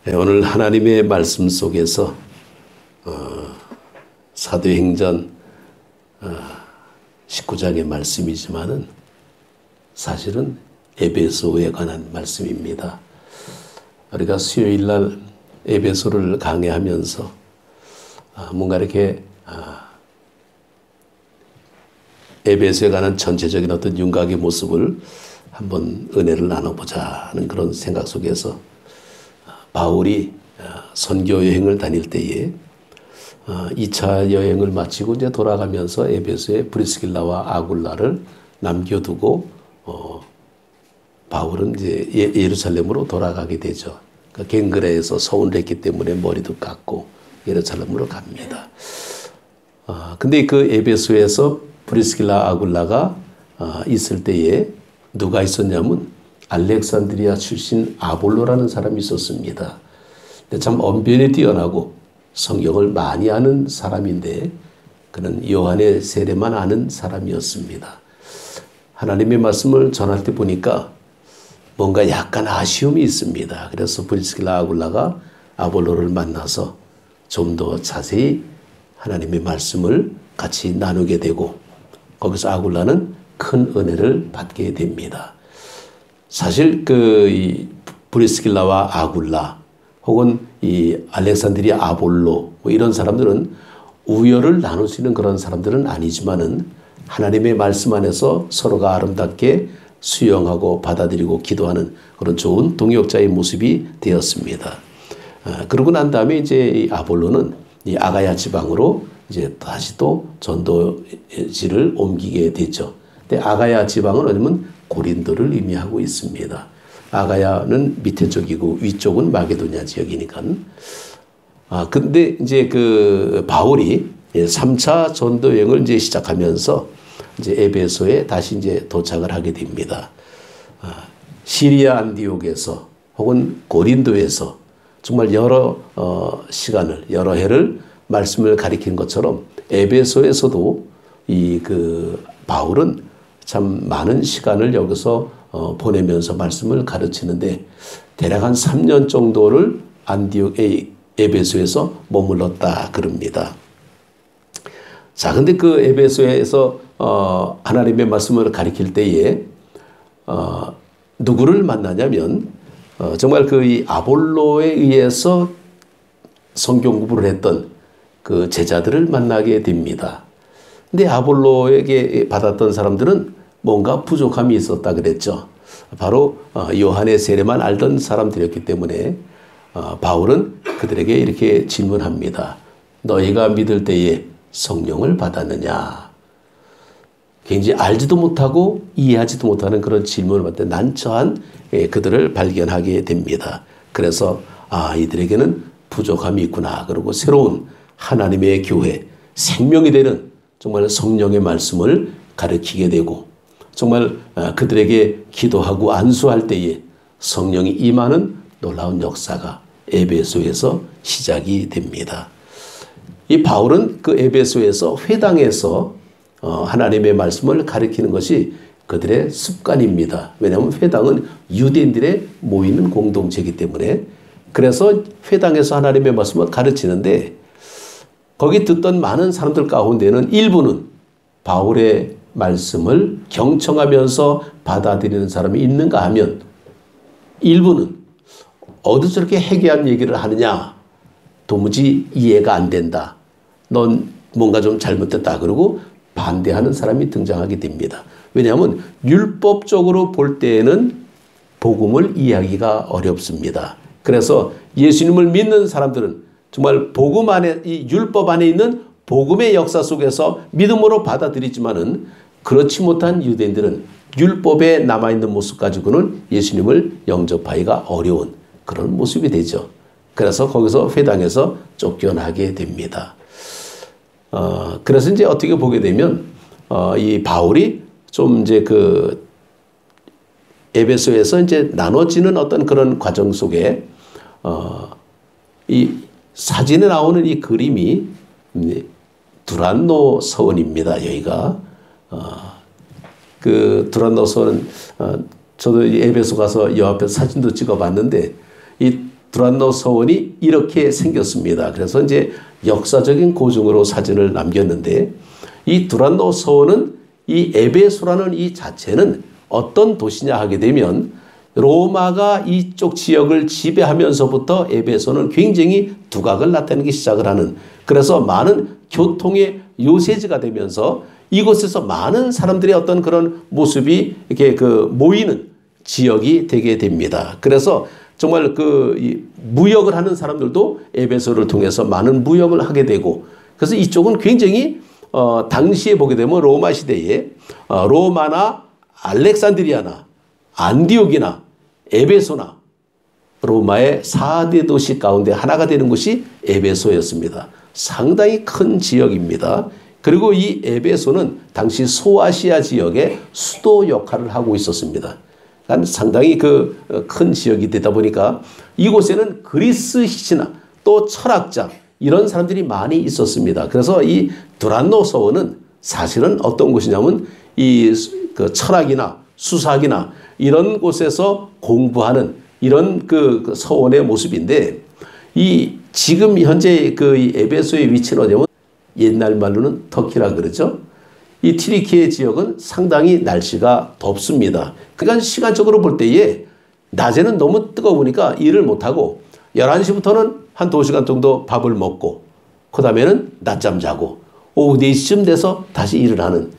네, 오늘 하나님의 말씀 속에서 사도행전 19장의 말씀이지만은 사실은 에베소에 관한 말씀입니다. 우리가 수요일 날 에베소를 강해하면서 뭔가 이렇게 에베소에 관한 전체적인 어떤 윤곽의 모습을 한번 은혜를 나눠보자 하는 그런 생각 속에서 바울이 선교 여행을 다닐 때에 2차 여행을 마치고 이제 돌아가면서 에베소에 브리스길라와 아굴라를 남겨두고 바울은 이제 예루살렘으로 돌아가게 되죠. 그러니까 갱그레에서 서운을 했기 때문에 머리도 깎고 예루살렘으로 갑니다. 근데 그 에베소에서 브리스길라 아굴라가 있을 때에 누가 있었냐면 알렉산드리아 출신 아볼로라는 사람이 있었습니다. 근데 참 언변이 뛰어나고 성경을 많이 아는 사람인데 그는 요한의 세례만 아는 사람이었습니다. 하나님의 말씀을 전할 때 보니까 뭔가 약간 아쉬움이 있습니다. 그래서 브리스길라 아굴라가 아볼로를 만나서 좀 더 자세히 하나님의 말씀을 같이 나누게 되고 거기서 아굴라는 큰 은혜를 받게 됩니다. 사실 이 브리스길라와 아굴라 혹은 이 알렉산드리아 아볼로 뭐 이런 사람들은 우열을 나눌 수 있는 그런 사람들은 아니지만은 하나님의 말씀 안에서 서로가 아름답게 수용하고 받아들이고 기도하는 그런 좋은 동역자의 모습이 되었습니다. 그러고 난 다음에 이제 이 아볼로는 이 아가야 지방으로 이제 다시 또 전도지를 옮기게 됐죠. 근데 아가야 지방은 어쩌면 고린도를 의미하고 있습니다. 아가야는 밑에 쪽이고 위쪽은 마게도냐 지역이니까. 근데 이제 그 바울이 3차 전도 여행을 이제 시작하면서 이제 에베소에 다시 이제 도착을 하게 됩니다. 시리아 안디옥에서 혹은 고린도에서 정말 여러 시간을 여러 해를 말씀을 가리킨 것처럼 에베소에서도 이 그 바울은 참 많은 시간을 여기서 보내면서 말씀을 가르치는데 대략 한 3년 정도를 안디옥의 에베소에서 머물렀다 그럽니다. 자, 근데 그 에베소에서 하나님의 말씀을 가리킬 때에 누구를 만나냐면 정말 그 이 아볼로에 의해서 성경 공부를 했던 그 제자들을 만나게 됩니다. 근데 아볼로에게 받았던 사람들은 뭔가 부족함이 있었다 그랬죠. 바로 요한의 세례만 알던 사람들이었기 때문에 바울은 그들에게 이렇게 질문합니다. 너희가 믿을 때에 성령을 받았느냐? 굉장히 알지도 못하고 이해하지도 못하는 그런 질문을 받을 때 난처한 그들을 발견하게 됩니다. 그래서 이들에게는 부족함이 있구나. 그리고 새로운 하나님의 교회, 생명이 되는 정말 성령의 말씀을 가르치게 되고 정말 그들에게 기도하고 안수할 때에 성령이 임하는 놀라운 역사가 에베소에서 시작이 됩니다. 이 바울은 그 에베소에서 회당에서 하나님의 말씀을 가르치는 것이 그들의 습관입니다. 왜냐하면 회당은 유대인들의 모이는 공동체이기 때문에 그래서 회당에서 하나님의 말씀을 가르치는데 거기 듣던 많은 사람들 가운데는 일부는 바울의 말씀을 경청하면서 받아들이는 사람이 있는가 하면 일부는 어디서 저렇게 해괴한 얘기를 하느냐 도무지 이해가 안 된다. 넌 뭔가 좀 잘못됐다. 그러고 반대하는 사람이 등장하게 됩니다. 왜냐하면 율법적으로 볼 때에는 복음을 이해하기가 어렵습니다. 그래서 예수님을 믿는 사람들은 정말 복음 안에 이 율법 안에 있는 복음의 역사 속에서 믿음으로 받아들이지만은 그렇지 못한 유대인들은 율법에 남아있는 모습 가지고는 예수님을 영접하기가 어려운 그런 모습이 되죠. 그래서 거기서 회당에서 쫓겨나게 됩니다. 그래서 이제 어떻게 보게 되면 이 바울이 좀 이제 그 에베소에서 이제 나눠지는 어떤 그런 과정 속에 이 사진에 나오는 이 그림이 두란노 서원입니다. 여기가 그 두란노 서원은 저도 에베소 가서 여 앞에 사진도 찍어봤는데 이 두란노 서원이 이렇게 생겼습니다. 그래서 이제 역사적인 고증으로 사진을 남겼는데 이 두란노 서원은 이 에베소라는 이 자체는 어떤 도시냐 하게 되면 로마가 이쪽 지역을 지배하면서부터 에베소는 굉장히 두각을 나타내기 시작을 하는, 그래서 많은 교통의 요새지가 되면서 이곳에서 많은 사람들의 어떤 그런 모습이 이렇게 모이는 지역이 되게 됩니다. 그래서 정말 무역을 하는 사람들도 에베소를 통해서 많은 무역을 하게 되고, 그래서 이쪽은 굉장히 당시에 보게 되면 로마 시대에 로마나 알렉산드리아나 안디옥이나 에베소나 로마의 4대 도시 가운데 하나가 되는 곳이 에베소였습니다. 상당히 큰 지역입니다. 그리고 이 에베소는 당시 소아시아 지역의 수도 역할을 하고 있었습니다. 상당히 큰 지역이 되다 보니까 이곳에는 그리스 시나 또 철학자 이런 사람들이 많이 있었습니다. 그래서 이 두란노 서원은 사실은 어떤 곳이냐면 이 철학이나 수사학이나 이런 곳에서 공부하는 이런 서원의 모습인데, 이 지금 현재 이 에베소의 위치는 어디냐면 옛날 말로는 터키라 그러죠. 이 튀르키예 지역은 상당히 날씨가 덥습니다. 그러니까 시간적으로 볼 때에 낮에는 너무 뜨거우니까 일을 못하고 11시부터는 한 2시간 정도 밥을 먹고 그 다음에는 낮잠 자고 오후 4시쯤 돼서 다시 일을 하는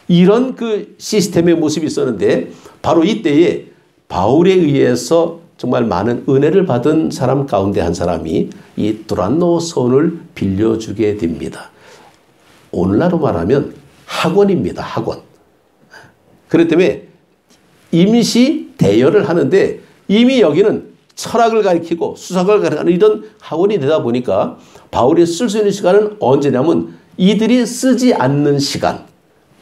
이런 시스템의 모습이 있었는데, 바로 이때에 바울에 의해서 정말 많은 은혜를 받은 사람 가운데 한 사람이 이 두란노 서원을 빌려주게 됩니다. 오늘날로 말하면 학원입니다. 학원. 그렇기 때문에 임시 대여를 하는데 이미 여기는 철학을 가르치고 수학을 가르치는 이런 학원이 되다 보니까 바울이 쓸 수 있는 시간은 언제냐면 이들이 쓰지 않는 시간,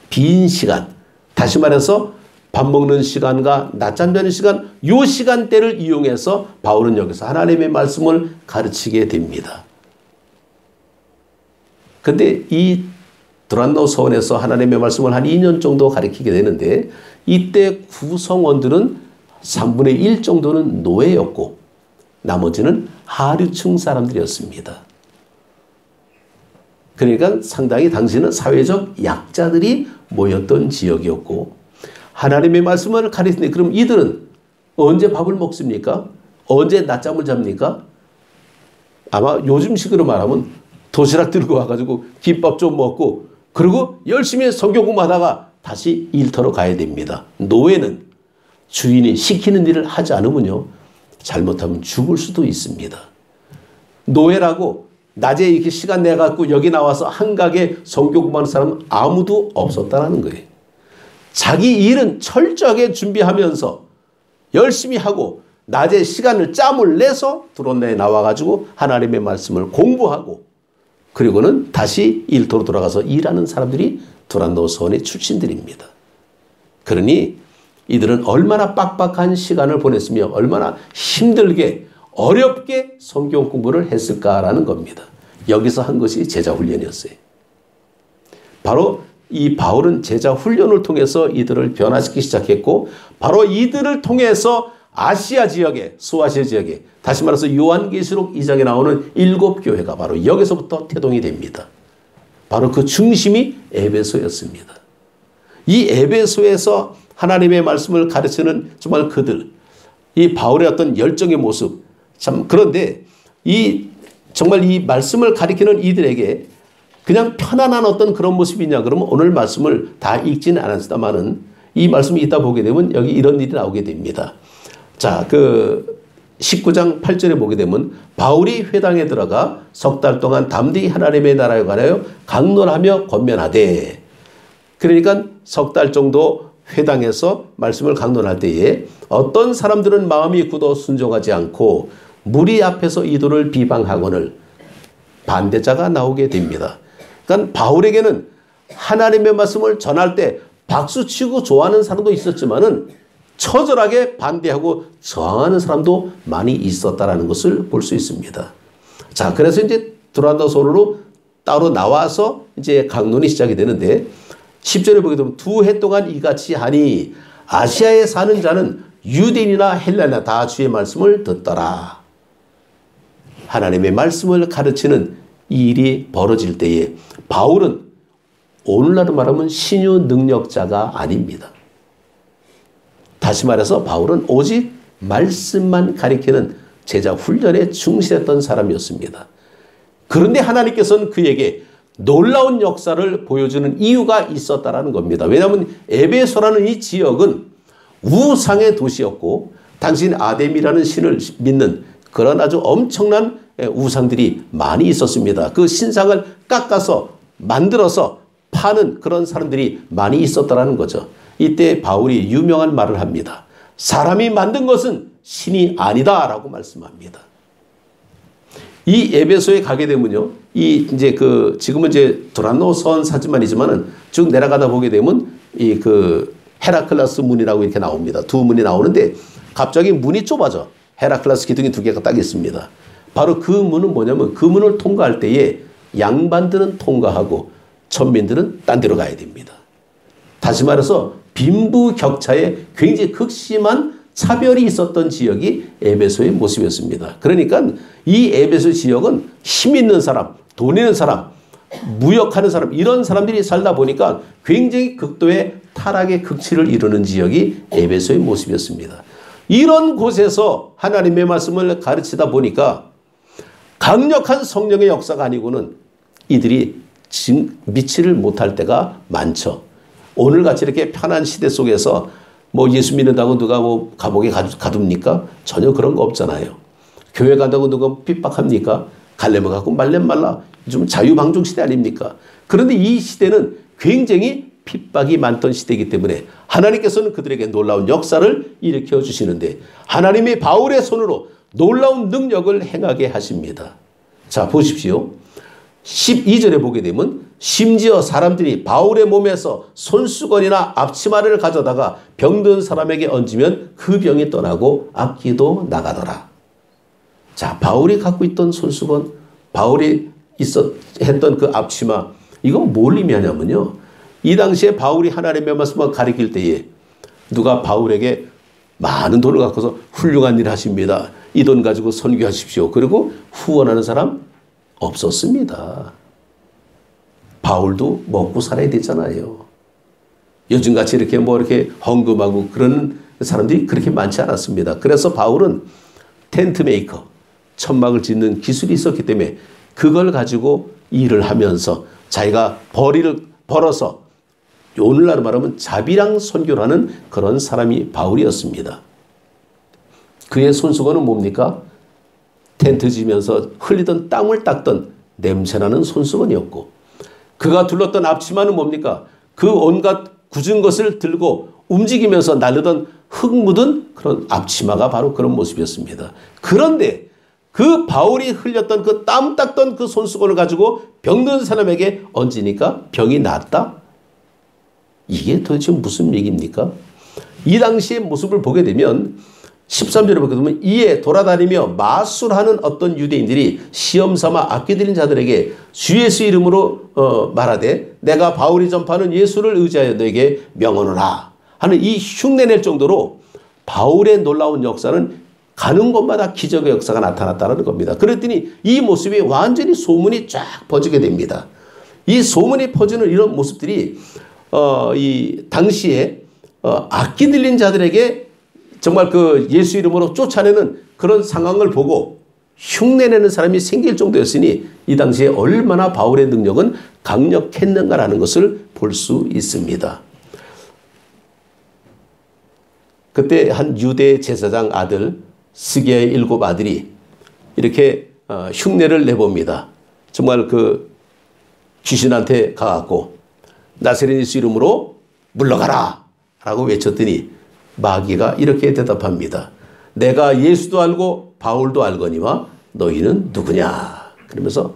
빈 시간, 다시 말해서 밥 먹는 시간과 낮잠 자는 시간, 이 시간대를 이용해서 바울은 여기서 하나님의 말씀을 가르치게 됩니다. 그런데 이 두란노 서원에서 하나님의 말씀을 한 2년 정도 가르치게 되는데, 이때 구성원들은 3분의 1 정도는 노예였고 나머지는 하류층 사람들이었습니다. 그러니까 상당히 당시는 사회적 약자들이 모였던 지역이었고, 하나님의 말씀을 가르치는데 그럼 이들은 언제 밥을 먹습니까? 언제 낮잠을 잡니까? 아마 요즘식으로 말하면 도시락 들고 와가지고 김밥 좀 먹고 그리고 열심히 성경 공부하다가 다시 일터로 가야 됩니다. 노예는 주인이 시키는 일을 하지 않으면요, 잘못하면 죽을 수도 있습니다. 노예라고 낮에 이렇게 시간 내갖고 여기 나와서 한가게 성경 공부하는 사람은 아무도 없었다는 거예요. 자기 일은 철저하게 준비하면서 열심히 하고 낮에 시간을 짬을 내서 두란노에 나와가지고 하나님의 말씀을 공부하고 그리고는 다시 일터로 돌아가서 일하는 사람들이 두란노 서원의 출신들입니다. 그러니 이들은 얼마나 빡빡한 시간을 보냈으며 얼마나 힘들게 어렵게 성경 공부를 했을까라는 겁니다. 여기서 한 것이 제자 훈련이었어요. 바로 이 바울은 제자 훈련을 통해서 이들을 변화시키기 시작했고, 바로 이들을 통해서 아시아 지역에, 소아시아 지역에, 다시 말해서 요한계시록 2장에 나오는 7교회가 바로 여기서부터 태동이 됩니다. 바로 그 중심이 에베소였습니다. 이 에베소에서 하나님의 말씀을 가르치는 정말 그들, 이 바울의 어떤 열정의 모습, 참, 그런데 정말 이 말씀을 가리키는 이들에게 그냥 편안한 어떤 그런 모습이냐 그러면 오늘 말씀을 다 읽지는 않았습니다만은 이 말씀이 있다 보게 되면 여기 이런 일이 나오게 됩니다. 자, 19장 8절에 보게 되면 바울이 회당에 들어가 석 달 동안 담대히 하나님의 나라에 관하여 강론하며 권면하되, 그러니까 석 달 정도 회당에서 말씀을 강론할 때에 어떤 사람들은 마음이 굳어 순종하지 않고 무리 앞에서 이들을 비방하거늘 반대자가 나오게 됩니다. 그러니까 바울에게는 하나님의 말씀을 전할 때 박수치고 좋아하는 사람도 있었지만은 처절하게 반대하고 저항하는 사람도 많이 있었다라는 것을 볼 수 있습니다. 자, 그래서 이제 두란노 서원으로 따로 나와서 이제 강론이 시작이 되는데 10절에 보게 되면 2해 동안 이같이 하니 아시아에 사는 자는 유대인이나 헬라나 다 주의 말씀을 듣더라. 하나님의 말씀을 가르치는 이 일이 벌어질 때에 바울은 오늘날로 말하면 신유 능력자가 아닙니다. 다시 말해서 바울은 오직 말씀만 가리키는 제자 훈련에 충실했던 사람이었습니다. 그런데 하나님께서는 그에게 놀라운 역사를 보여주는 이유가 있었다라는 겁니다. 왜냐하면 에베소라는 이 지역은 우상의 도시였고 당시 아뎀이라는 신을 믿는 그런 아주 엄청난 우상들이 많이 있었습니다. 그 신상을 깎아서 만들어서 파는 그런 사람들이 많이 있었다라는 거죠. 이때 바울이 유명한 말을 합니다. 사람이 만든 것은 신이 아니다라고 말씀합니다. 이 에베소에 가게 되면요, 지금은 이제 두란노선 사진만이지만은 쭉 내려가다 보게 되면 헤라클레스 문이라고 이렇게 나옵니다. 두 문이 나오는데 갑자기 문이 좁아져. 헤라클레스 기둥이 두 개가 딱 있습니다. 바로 그 문은 뭐냐면 그 문을 통과할 때에 양반들은 통과하고 천민들은 딴 데로 가야 됩니다. 다시 말해서 빈부격차에 굉장히 극심한 차별이 있었던 지역이 에베소의 모습이었습니다. 그러니까 이 에베소 지역은 힘 있는 사람, 돈 있는 사람, 무역하는 사람 이런 사람들이 살다 보니까 굉장히 극도의 타락의 극치를 이루는 지역이 에베소의 모습이었습니다. 이런 곳에서 하나님의 말씀을 가르치다 보니까 강력한 성령의 역사가 아니고는 이들이 미치를 못할 때가 많죠. 오늘같이 이렇게 편한 시대 속에서 뭐 예수 믿는다고 누가 뭐 감옥에 가둡니까? 전혀 그런 거 없잖아요. 교회 간다고 누가 핍박합니까? 갈래면 갖고 말래면 말라. 좀 자유방종 시대 아닙니까? 그런데 이 시대는 굉장히 핍박이 많던 시대이기 때문에 하나님께서는 그들에게 놀라운 역사를 일으켜 주시는데 하나님의 바울의 손으로 놀라운 능력을 행하게 하십니다. 자, 보십시오. 12절에 보게 되면 심지어 사람들이 바울의 몸에서 손수건이나 앞치마를 가져다가 병든 사람에게 얹으면 그 병이 떠나고 악기도 나가더라. 자, 바울이 갖고 있던 손수건, 바울이 했던 그 앞치마, 이건 뭘 의미하냐면요, 이 당시에 바울이 하나님의 말씀을 가리킬 때에 누가 바울에게 많은 돈을 갖고서 훌륭한 일 하십니다. 이 돈 가지고 선교하십시오. 그리고 후원하는 사람 없었습니다. 바울도 먹고 살아야 되잖아요. 요즘같이 이렇게 이렇게 헌금하고 그런 사람들이 그렇게 많지 않았습니다. 그래서 바울은 텐트 메이커, 천막을 짓는 기술이 있었기 때문에 그걸 가지고 일을 하면서 자기가 벌이를 벌어서 오늘날 말하면 자비랑 선교라는 그런 사람이 바울이었습니다. 그의 손수건은 뭡니까? 텐트 지면서 흘리던 땀을 닦던 냄새나는 손수건이었고, 그가 둘렀던 앞치마는 뭡니까? 그 온갖 굳은 것을 들고 움직이면서 나르던 흙 묻은 그런 앞치마가 바로 그런 모습이었습니다. 그런데 그 바울이 흘렸던 그 땀 닦던 그 손수건을 가지고 병든 사람에게 얹으니까 병이 낫다? 이게 도대체 무슨 얘기입니까? 이 당시의 모습을 보게 되면 13절에 보게 되면 이에 돌아다니며 마술하는 어떤 유대인들이 시험삼아 아끼들인 자들에게 주 예수 이름으로 말하되 내가 바울이 전파하는 예수를 의지하여 너에게 명하노라 하는 이 흉내낼 정도로 바울의 놀라운 역사는 가는 곳마다 기적의 역사가 나타났다는 겁니다. 그랬더니 이 모습이 완전히 소문이 쫙 퍼지게 됩니다. 이 소문이 퍼지는 이런 모습들이 이 당시에 악기 들린 자들에게 정말 그 예수 이름으로 쫓아내는 그런 상황을 보고 흉내내는 사람이 생길 정도였으니 이 당시에 얼마나 바울의 능력은 강력했는가라는 것을 볼 수 있습니다. 그때 한 유대 제사장 아들 스기야의 7 아들이 이렇게 흉내를 내봅니다. 정말 그 귀신한테 가갖고 나사렛 예수 이름으로 물러가라 라고 외쳤더니 마귀가 이렇게 대답합니다. 내가 예수도 알고 바울도 알거니와 너희는 누구냐. 그러면서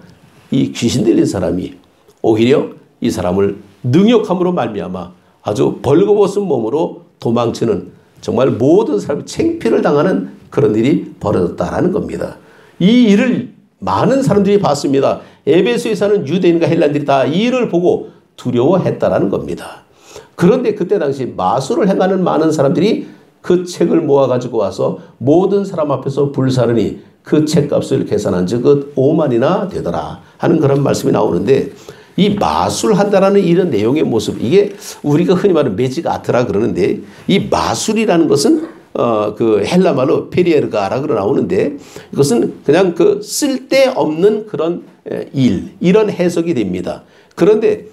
이 귀신 들린 사람이 오히려 이 사람을 능욕함으로 말미암아 아주 벌거벗은 몸으로 도망치는 정말 모든 사람이 창피를 당하는 그런 일이 벌어졌다라는 겁니다. 이 일을 많은 사람들이 봤습니다. 에베소에 사는 유대인과 헬라인들이 다 이 일을 보고 두려워했다라는 겁니다. 그런데 그때 당시 마술을 행하는 많은 사람들이 그 책을 모아가지고 와서 모든 사람 앞에서 불사르니 그 책값을 계산한 즉 5만이나 되더라 하는 그런 말씀이 나오는데, 이 마술한다라는 이런 내용의 모습, 이게 우리가 흔히 말하는 매직 아트라 그러는데, 이 마술이라는 것은 그 헬라 말로 페리에르가라고 나오는데, 이것은 그냥 그 쓸데없는 그런 이런 해석이 됩니다. 그런데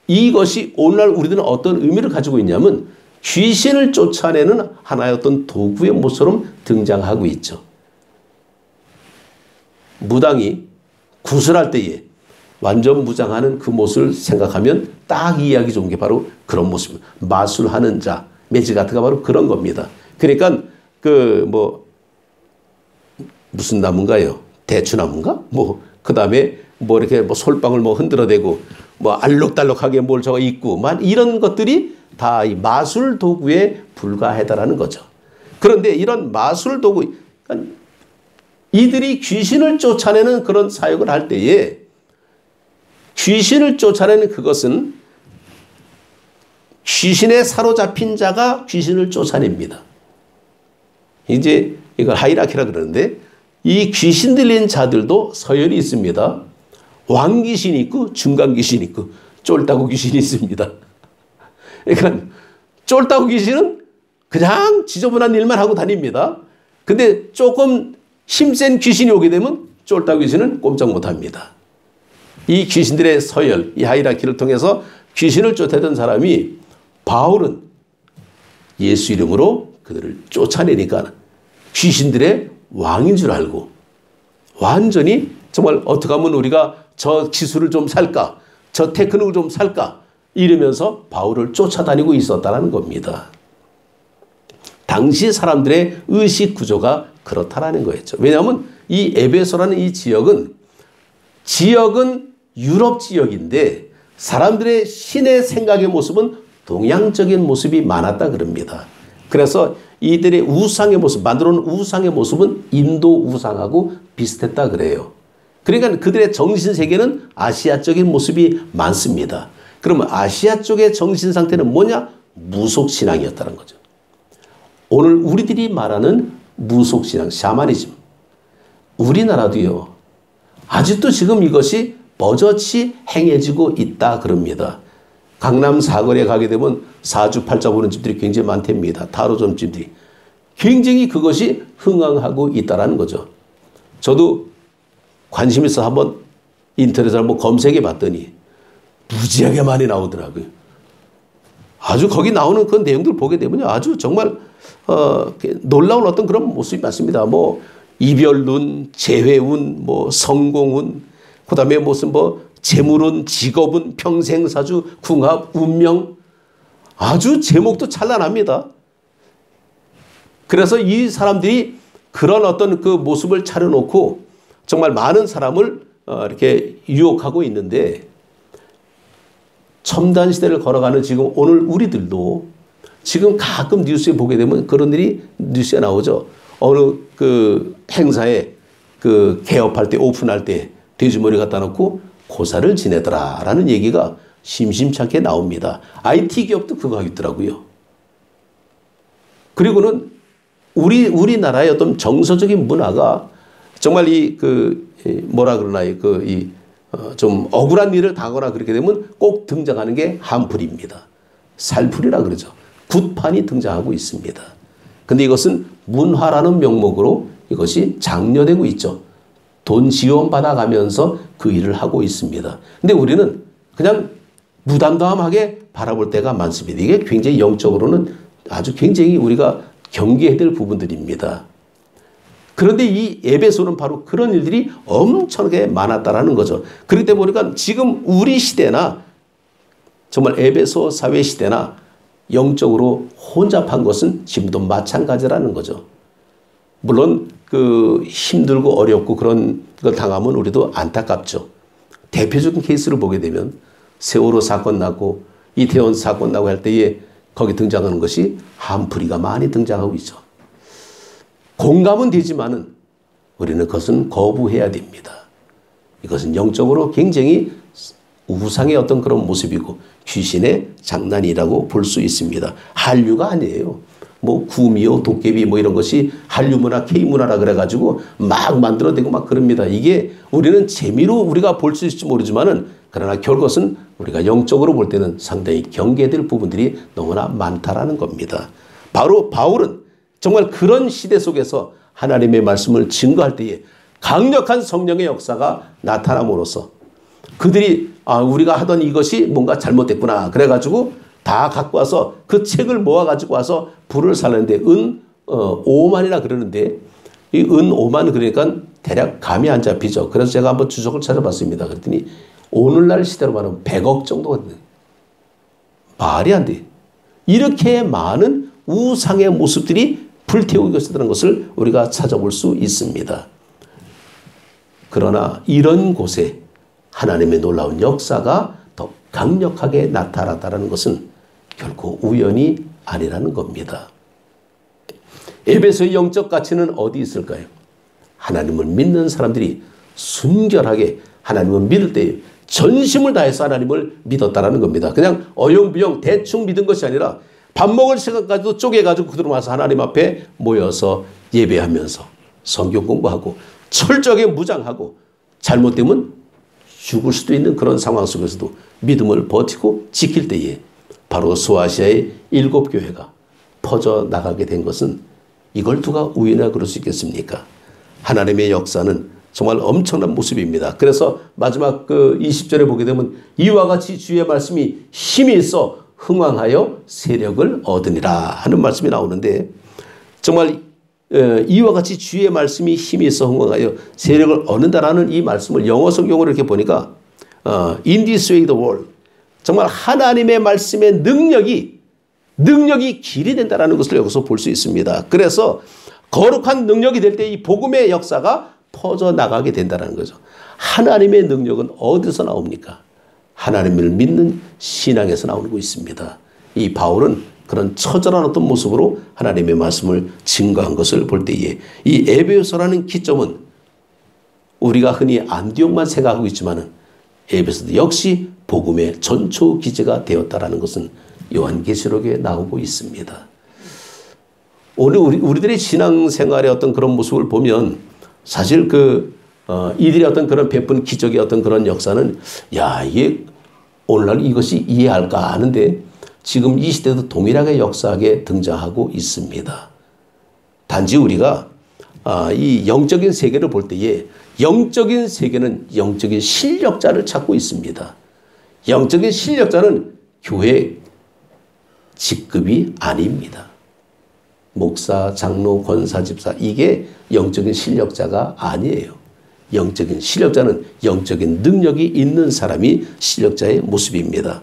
이것이 오늘날 우리들은 어떤 의미를 가지고 있냐면, 귀신을 쫓아내는 하나의 어떤 도구의 모습처럼 등장하고 있죠. 무당이 구슬할 때에 완전 무장하는 그 모습을 생각하면 딱 이해하기 좋은 게 바로 그런 모습입니다. 마술하는 자, 매직아트가 바로 그런 겁니다. 그러니까 무슨 나무인가요? 대추나무인가? 그 다음에 이렇게 솔방울 흔들어대고 알록달록하게 뭘 저거 있고 이런 것들이 다 이 마술 도구에 불과하다라는 거죠. 그런데 이런 마술 도구, 그러니까 이들이 귀신을 쫓아내는 그런 사역을 할 때에 귀신을 쫓아내는 그것은 귀신에 사로잡힌 자가 귀신을 쫓아냅니다. 이제 이걸 하이라키라 그러는데, 이 귀신 들린 자들도 서열이 있습니다. 왕귀신이 있고 중간귀신이 있고 쫄따구 귀신이 있습니다. 그러니까 쫄따구 귀신은 그냥 지저분한 일만 하고 다닙니다. 근데 조금 힘센 귀신이 오게 되면 쫄따구 귀신은 꼼짝 못합니다. 이 귀신들의 서열, 이 하이라키를 통해서 귀신을 쫓아내던 사람이 바울은 예수 이름으로 그들을 쫓아내니까 귀신들의 왕인 줄 알고, 완전히 정말 어떻게 하면 우리가 저 기술을 좀 살까, 저 테크닉을 좀 살까 이러면서 바울을 쫓아다니고 있었다는 겁니다. 당시 사람들의 의식 구조가 그렇다라는 거였죠. 왜냐하면 이 에베소라는 이 지역은 유럽 지역인데 사람들의 신의 생각의 모습은 동양적인 모습이 많았다 그럽니다. 그래서 이들의 우상의 모습, 만들어 놓은 우상의 모습은 인도 우상하고 비슷했다 그래요. 그러니까 그들의 정신세계는 아시아적인 모습이 많습니다. 그러면 아시아 쪽의 정신 상태는 뭐냐? 무속신앙이었다는 거죠. 오늘 우리들이 말하는 무속신앙, 샤머니즘. 우리나라도요, 아직도 지금 이것이 버젓이 행해지고 있다 그럽니다. 강남 사거리에 가게 되면 사주팔자 보는 집들이 굉장히 많답니다. 타로점 집들이. 굉장히 그것이 흥황하고 있다는 거죠. 저도 관심 있어 한번 인터넷에 한번 검색해 봤더니 무지하게 많이 나오더라고요. 아주 거기 나오는 그 내용들 보게 되면 아주 정말 놀라운 어떤 그런 모습이 많습니다. 이별운, 재회운, 성공운, 그 다음에 무슨 재물운, 직업운, 평생사주, 궁합, 운명, 아주 제목도 찬란합니다. 그래서 이 사람들이 그런 어떤 그 모습을 차려놓고 정말 많은 사람을 이렇게 유혹하고 있는데, 첨단 시대를 걸어가는 지금 오늘 우리들도 지금 가끔 뉴스에 보게 되면 그런 일이 뉴스에 나오죠. 어느 그 행사에 그 개업할 때, 오픈할 때 돼지머리 갖다 놓고 고사를 지내더라라는 얘기가 심심찮게 나옵니다. IT 기업도 그거 하겠더라고요. 그리고는 우리나라의 어떤 정서적인 문화가 정말 좀 억울한 일을 당하거나 그렇게 되면 꼭 등장하는 게 한풀이입니다. 살풀이라 그러죠. 굿판이 등장하고 있습니다. 근데 이것은 문화라는 명목으로 이것이 장려되고 있죠. 돈 지원받아 가면서 그 일을 하고 있습니다. 근데 우리는 그냥 무담담하게 바라볼 때가 많습니다. 이게 굉장히 영적으로는 아주 굉장히 우리가 경계해야 될 부분들입니다. 그런데 이 에베소는 바로 그런 일들이 엄청나게 많았다라는 거죠. 그렇기 때문에 보니까 지금 우리 시대나 정말 에베소 사회 시대나 영적으로 혼잡한 것은 지금도 마찬가지라는 거죠. 물론 힘들고 어렵고 그런 걸 당하면 우리도 안타깝죠. 대표적인 케이스를 보게 되면 세월호 사건 나고 이태원 사건 나고 할 때에 거기 등장하는 것이 한풀이가 많이 등장하고 있죠. 공감은 되지만은 우리는 그것은 거부해야 됩니다. 이것은 영적으로 굉장히 우상의 어떤 그런 모습이고 귀신의 장난이라고 볼 수 있습니다. 한류가 아니에요. 뭐 구미호, 도깨비 뭐 이런 것이 한류문화, K문화라 그래가지고 막 만들어내고 막 그럽니다. 이게 우리는 재미로 우리가 볼 수 있을지 모르지만은 그러나 결국은 우리가 영적으로 볼 때는 상당히 경계될 부분들이 너무나 많다라는 겁니다. 바로 바울은 정말 그런 시대 속에서 하나님의 말씀을 증거할 때에 강력한 성령의 역사가 나타남으로써 그들이 우리가 하던 이것이 뭔가 잘못됐구나 그래가지고 다 갖고 와서 그 책을 모아가지고 와서 불을 살렸는데 은 5만이나 그러는데 이 은 5만 그러니까 대략 감이 안 잡히죠. 그래서 제가 한번 주석을 찾아봤습니다. 그랬더니 오늘날 시대로 말하면 100억 정도가 돼요. 말이 안 돼. 이렇게 많은 우상의 모습들이 불태우고 있었다는 것을 우리가 찾아볼 수 있습니다. 그러나 이런 곳에 하나님의 놀라운 역사가 더 강력하게 나타났다는 것은 결코 우연이 아니라는 겁니다. 에베소의 영적 가치는 어디 있을까요? 하나님을 믿는 사람들이 순결하게 하나님을 믿을 때 전심을 다해서 하나님을 믿었다라는 겁니다. 그냥 어영부영 대충 믿은 것이 아니라 밥 먹을 시간까지도 쪼개가지고 그들은 와서 하나님 앞에 모여서 예배하면서 성경 공부하고 철저하게 무장하고 잘못되면 죽을 수도 있는 그런 상황 속에서도 믿음을 버티고 지킬 때에 바로 소아시아의 7교회가 퍼져나가게 된 것은 이걸 누가 우연이라 그럴 수 있겠습니까? 하나님의 역사는 정말 엄청난 모습입니다. 그래서 마지막 그 20절에 보게 되면 이와 같이 주의 말씀이 힘이 있어 흥왕하여 세력을 얻으니라 하는 말씀이 나오는데 정말 이와 같이 주의 말씀이 힘이 있어 흥왕하여 세력을 얻는다라는 이 말씀을 영어 성경으로 이렇게 보니까 in this way the world 정말 하나님의 말씀의 능력이 길이 된다라는 것을 여기서 볼 수 있습니다. 그래서 거룩한 능력이 될 때 이 복음의 역사가 퍼져나가게 된다는 거죠. 하나님의 능력은 어디서 나옵니까? 하나님을 믿는 신앙에서 나오고 있습니다. 이 바울은 그런 처절한 어떤 모습으로 하나님의 말씀을 증거한 것을 볼 때에 이 에베소라는 기점은 우리가 흔히 안디옥만 생각하고 있지만은 에베소도 역시 복음의 전초 기제가 되었다라는 것은 요한계시록에 나오고 있습니다. 오늘 우리들의 신앙생활의 어떤 그런 모습을 보면 사실 이들의 어떤 그런 베푼 기적의 어떤 그런 역사는 이게 오늘날 이것이 이해할까 하는데 지금 이 시대도 동일하게 역사하게 등장하고 있습니다. 단지 우리가 이 영적인 세계를 볼 때에 영적인 세계는 영적인 실력자를 찾고 있습니다. 영적인 실력자는 교회 직급이 아닙니다. 목사, 장로, 권사, 집사 이게 영적인 실력자가 아니에요. 영적인 실력자는 영적인 능력이 있는 사람이 실력자의 모습입니다.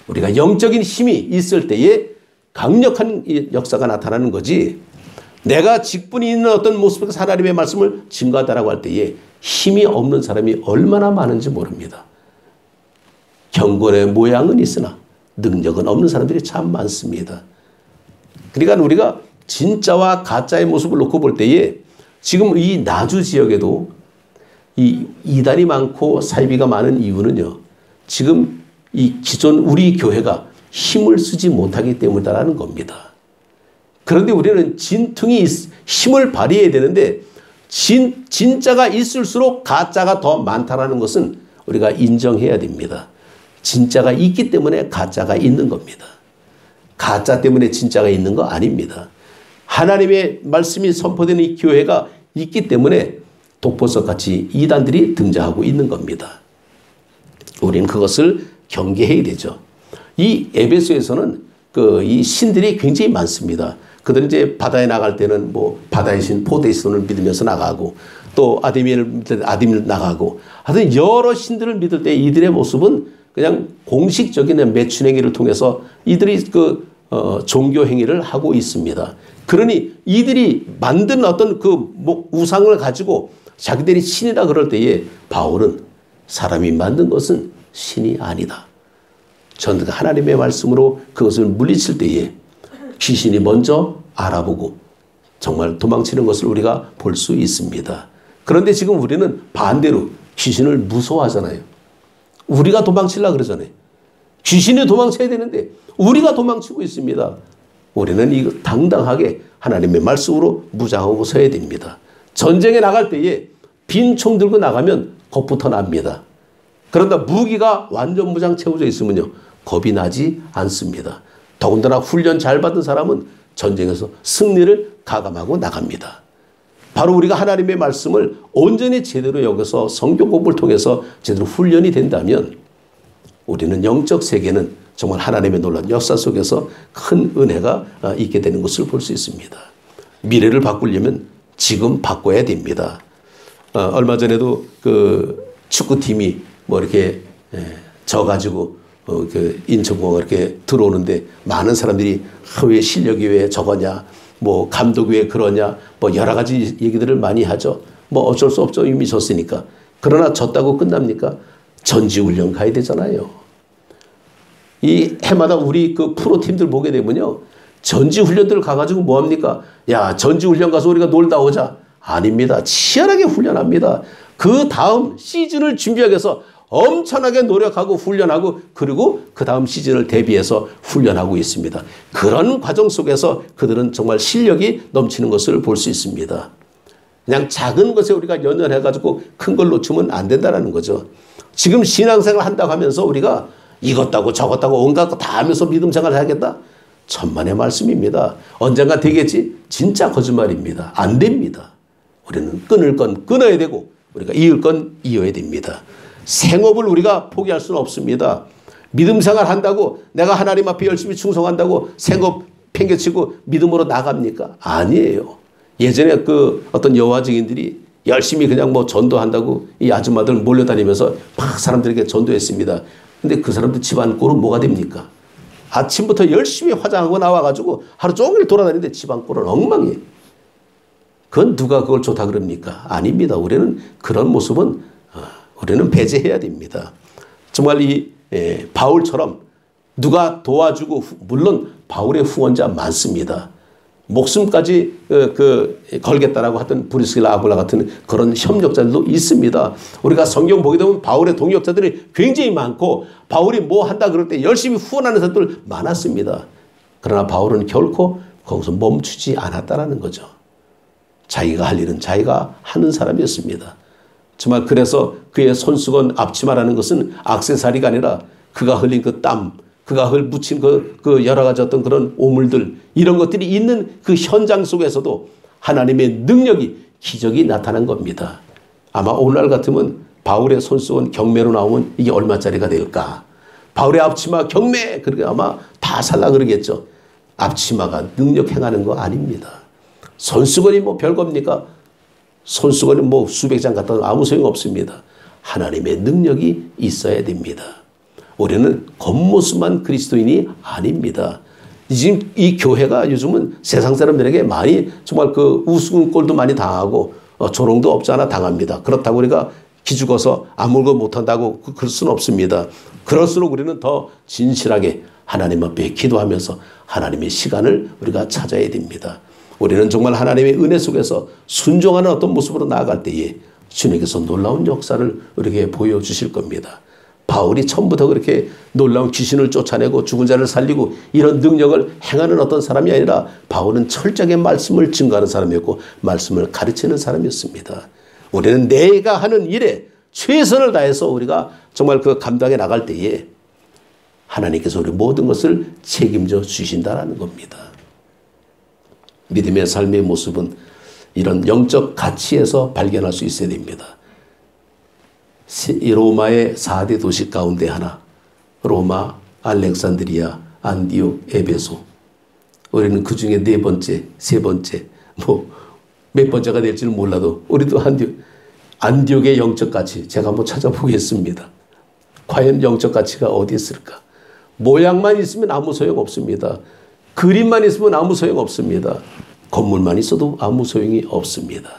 우리가 영적인 힘이 있을 때에 강력한 역사가 나타나는 거지 내가 직분이 있는 어떤 모습에서 하나님의 말씀을 증거하다라고 할 때에 힘이 없는 사람이 얼마나 많은지 모릅니다. 경건의 모양은 있으나 능력은 없는 사람들이 참 많습니다. 그러니까 우리가 진짜와 가짜의 모습을 놓고 볼 때에 지금 이 나주 지역에도 이 이단이 많고 사이비가 많은 이유는요. 지금 이 기존 우리 교회가 힘을 쓰지 못하기 때문이라는 겁니다. 그런데 우리는 진퉁이 힘을 발휘해야 되는데 진짜가 있을수록 가짜가 더 많다라는 것은 우리가 인정해야 됩니다. 진짜가 있기 때문에 가짜가 있는 겁니다. 가짜 때문에 진짜가 있는 거 아닙니다. 하나님의 말씀이 선포되는 이 교회가 있기 때문에 독보석 같이 이단들이 등장하고 있는 겁니다. 우리는 그것을 경계해야 되죠. 이 에베소에서는 이 신들이 굉장히 많습니다. 그들은 이제 바다에 나갈 때는 뭐 바다의 신 포세이돈을 믿으면서 나가고 또 아데미를 믿을 때 아데미를 나가고 하여튼 여러 신들을 믿을 때 이들의 모습은 그냥 공식적인 매춘 행위를 통해서 이들이 종교 행위를 하고 있습니다. 그러니 이들이 만든 어떤 우상을 가지고 자기들이 신이라 그럴 때에 바울은 사람이 만든 것은 신이 아니다. 전가 하나님의 말씀으로 그것을 물리칠 때에 귀신이 먼저 알아보고 정말 도망치는 것을 우리가 볼 수 있습니다. 그런데 지금 우리는 반대로 귀신을 무서워하잖아요. 우리가 도망치려고 그러잖아요. 귀신이 도망쳐야 되는데 우리가 도망치고 있습니다. 우리는 이 당당하게 하나님의 말씀으로 무장하고 서야 됩니다. 전쟁에 나갈 때에 빈 총 들고 나가면 겁부터 납니다. 그런데 무기가 완전 무장 채워져 있으면요, 겁이 나지 않습니다. 더군다나 훈련 잘 받은 사람은 전쟁에서 승리를 가감하고 나갑니다. 바로 우리가 하나님의 말씀을 온전히 제대로 여기서 성경 공부를 통해서 제대로 훈련이 된다면 우리는 영적 세계는 정말 하나님의 놀라운 역사 속에서 큰 은혜가 있게 되는 것을 볼 수 있습니다. 미래를 바꾸려면 지금 바꿔야 됩니다. 얼마 전에도 그 축구팀이 뭐 이렇게 져가지고 그 인천공항 이렇게 들어오는데 많은 사람들이 왜 실력이 왜 저거냐, 뭐 감독이 왜 그러냐, 뭐 여러 가지 얘기들을 많이 하죠. 뭐 어쩔 수 없죠. 이미 졌으니까. 그러나 졌다고 끝납니까? 전지훈련 가야 되잖아요. 이 해마다 우리 그 프로팀들 보게 되면요, 전지훈련들 가가지고 뭐합니까? 야, 전지훈련 가서 우리가 놀다 오자. 아닙니다. 치열하게 훈련합니다. 그 다음 시즌을 준비하기 위해서 엄청나게 노력하고 훈련하고, 그리고 그 다음 시즌을 대비해서 훈련하고 있습니다. 그런 과정 속에서 그들은 정말 실력이 넘치는 것을 볼 수 있습니다. 그냥 작은 것에 우리가 연연해가지고 큰 걸 놓치면 안 된다는 거죠. 지금 신앙생활 한다고 하면서 우리가 이것다고 저것다고 온갖 거 다 하면서 믿음 생활을 하겠다? 천만의 말씀입니다. 언젠가 되겠지? 진짜 거짓말입니다. 안 됩니다. 우리는 끊을 건 끊어야 되고 우리가 이을 건 이어야 됩니다. 생업을 우리가 포기할 수는 없습니다. 믿음 생활 한다고 내가 하나님 앞에 열심히 충성한다고 생업 팽개치고 믿음으로 나갑니까? 아니에요. 예전에 그 어떤 여호와 증인들이 열심히 그냥 뭐 전도한다고 이 아줌마들 몰려다니면서 막 사람들에게 전도했습니다. 근데 그 사람들 집안 꼴은 뭐가 됩니까? 아침부터 열심히 화장하고 나와가지고 하루 종일 돌아다니는데 집안 꼴은 엉망이에요. 그건 누가 그걸 좋다 그럽니까? 아닙니다. 우리는 그런 모습은 우리는 배제해야 됩니다. 정말 이 바울처럼 누가 도와주고, 물론 바울의 후원자 많습니다. 목숨까지 걸겠다라고 하던 브리스길라 아굴라 같은 그런 협력자들도 있습니다. 우리가 성경 보게 되면 바울의 동역자들이 굉장히 많고 바울이 뭐 한다 그럴 때 열심히 후원하는 사람들 많았습니다. 그러나 바울은 결코 거기서 멈추지 않았다는 거죠. 자기가 할 일은 자기가 하는 사람이었습니다. 정말 그래서 그의 손수건 앞치마라는 것은 액세서리가 아니라 그가 흘린 그 땀, 그가 묻힌 그 여러 가지 어떤 그런 오물들, 이런 것들이 있는 그 현장 속에서도 하나님의 능력이, 기적이 나타난 겁니다. 아마 오늘날 같으면 바울의 손수건 경매로 나오면 이게 얼마짜리가 될까? 바울의 앞치마 경매! 그렇게 아마 다 살라 그러겠죠. 앞치마가 능력 행하는 거 아닙니다. 손수건이 뭐 별겁니까? 손수건이 뭐 수백 장 갖다 놓으면 아무 소용 없습니다. 하나님의 능력이 있어야 됩니다. 우리는 겉모습만 그리스도인이 아닙니다. 지금 이 교회가 요즘은 세상 사람들에게 많이 정말 그 우스운 꼴도 많이 당하고 조롱도 없지 않아 당합니다. 그렇다고 우리가 기죽어서 아무것도 못한다고 그럴 수는 없습니다. 그럴수록 우리는 더 진실하게 하나님 앞에 기도하면서 하나님의 시간을 우리가 찾아야 됩니다. 우리는 정말 하나님의 은혜 속에서 순종하는 어떤 모습으로 나아갈 때에 주님께서 놀라운 역사를 우리에게 보여주실 겁니다. 바울이 처음부터 그렇게 놀라운 귀신을 쫓아내고 죽은 자를 살리고 이런 능력을 행하는 어떤 사람이 아니라 바울은 철저하게 말씀을 증거하는 사람이었고 말씀을 가르치는 사람이었습니다. 우리는 내가 하는 일에 최선을 다해서 우리가 정말 그 감당해 나갈 때에 하나님께서 우리 모든 것을 책임져 주신다는 겁니다. 믿음의 삶의 모습은 이런 영적 가치에서 발견할 수 있어야 됩니다. 로마의 4대 도시 가운데 하나, 로마, 알렉산드리아, 안디옥, 에베소. 우리는 그 중에 네 번째, 세 번째, 뭐 몇 번째가 될지는 몰라도 우리도 안디옥의 영적 가치 제가 한번 찾아보겠습니다. 과연 영적 가치가 어디 있을까? 모양만 있으면 아무 소용 없습니다. 그림만 있으면 아무 소용 없습니다. 건물만 있어도 아무 소용이 없습니다.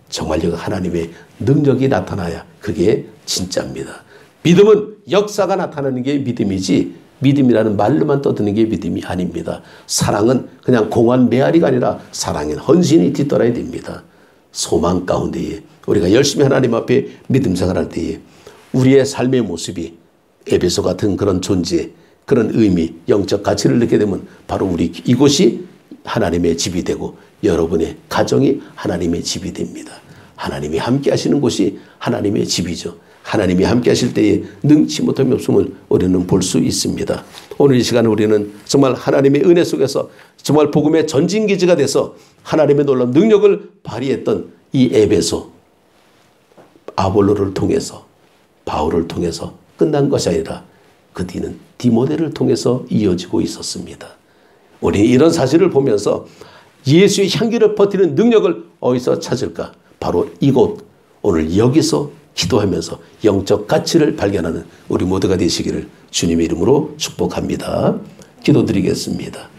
정말 여기 하나님의 능력이 나타나야 그게 진짜입니다. 믿음은 역사가 나타나는 게 믿음이지 믿음이라는 말로만 떠드는 게 믿음이 아닙니다. 사랑은 그냥 공한 메아리가 아니라 사랑엔 헌신이 뒤따라야 됩니다. 소망 가운데에 우리가 열심히 하나님 앞에 믿음 생활할 때에 우리의 삶의 모습이 에베소 같은 그런 존재, 그런 의미, 영적 가치를 느끼게 되면 바로 우리 이곳이 하나님의 집이 되고 여러분의 가정이 하나님의 집이 됩니다. 하나님이 함께 하시는 곳이 하나님의 집이죠. 하나님이 함께 하실 때에 능치 못함이 없음을 우리는 볼 수 있습니다. 오늘 이 시간 우리는 정말 하나님의 은혜 속에서 정말 복음의 전진기지가 돼서 하나님의 놀라운 능력을 발휘했던 이 에베소, 아볼로를 통해서, 바울을 통해서 끝난 것이 아니라 그 뒤는 디모데를 통해서 이어지고 있었습니다. 우리 이런 사실을 보면서 예수의 향기를 퍼뜨리는 능력을 어디서 찾을까? 바로 이곳, 오늘 여기서 기도하면서 영적 가치를 발견하는 우리 모두가 되시기를 주님의 이름으로 축복합니다. 기도드리겠습니다.